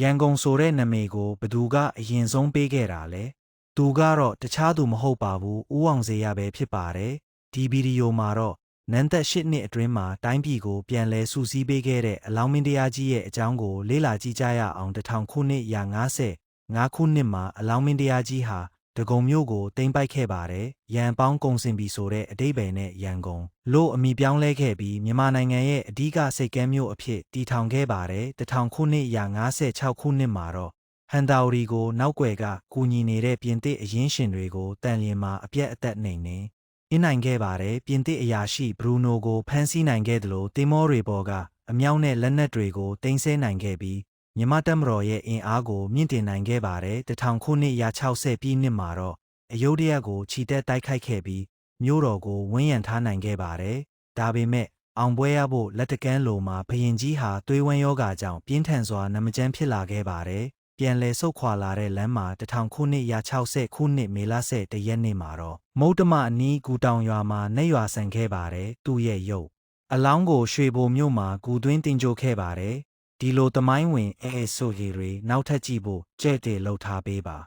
ရန်ကုန်ဆိုတဲ့နာမည်ကိုဘသူကအရင်ဆုံးပေးခဲ့တာလဲသူကတော့တခြားသူမဟုတ်ပါဘူးဦးအောင်စေရပဲဖြစ်ပါတယ်ဒီဗီဒီယိုမှာတော့နန်းသက်8နှစ်အတွင်းမှာတိုင်းပြည်ကိုပြန်လဲစုစည်းပေးခဲ့တဲ့အလောင်းမင်းတရားကြီးရဲ့အကြောင်းကိုလေ့လာကြည့်ကြရအောင်1000ခုနှစ်ရာ55ခုနှစ်မှာအလောင်းမင်းတရားကြီးဟာဒဂုံမြို့ကိုသိမ်းပိုက်ခဲ့ပါတယ်။ရန်ပေါင်းကုံစင်ပြီဆိုတဲ့အဓိပ္ပာယ်နဲ့ရန်ကုန်လို့အမည်ပြောင်းလဲခဲ့ပြီးမြန်မာနိုင်ငံရဲ့အဓိကစိတ်ကမ်းမြို့အဖြစ်တည်ထောင်ခဲ့ပါတယ်။1000ခုနှစ်ရာ56ခုနှစ်မှာတော့ဟန်တာဝရီကိုနောက်ွယ်ကကူညီနေတဲ့ပြင်သစ်အရင်းရှင်တွေကိုတန်လျင်မှာအပြက်အသက်နှိမ်နေအင်းနိုင်ခဲ့ပါတယ်။ပြင်သစ်အရာရှိဘရူနိုကိုဖမ်းဆီးနိုင်ခဲ့သလိုတင်မောတွေပေါ်ကအမြောက်နဲ့လက်နက်တွေကိုတင်ဆဲနိုင်ခဲ့ပြီးမြန်မာတပ်မတော်ရဲ့အင်အားကိုမြင့်တင်နိုင်ခဲ့ပါတယ်1000ခုနှစ်ရာ60ပြည့်နှစ်မှာတော့အယုဒ္ဓယကိုခြိတက်တိုက်ခိုက်ခဲ့ပြီးမြို့တော်ကိုဝန်းရံထားနိုင်ခဲ့ပါတယ်ဒါပေမဲ့အောင်ပွဲရဖို့လက်တကမ်းလိုမှာဘရင်ကြီးဟာသွေးဝမ်းယောဂါကြောင့်ပြင်းထန်စွာနမကျန်းဖြစ်လာခဲ့ပါတယ်ပြန်လဲဆုတ်ခွာလာတဲ့လမ်းမှာ1000ခုနှစ်ရာ60ခုနှစ်မေလ10ရက်နေ့မှာတော့မုတ်တမအနီးကူတောင်ရွာမှာနှက်ရွာဆန်ခဲ့ပါတယ်သူ့ရဲ့ရုပ်အလောင်းကိုရွှေဘိုမြို့မှာဂူသွင်းတင်ကြိုခဲ့ပါတယ်ဒီလိုသမိုင်းဝင်ဆိုရီတွေနောက်ထပ်ကြည့်ဖို့ကြဲ့တယ်လှုပ်ထားပေးပါ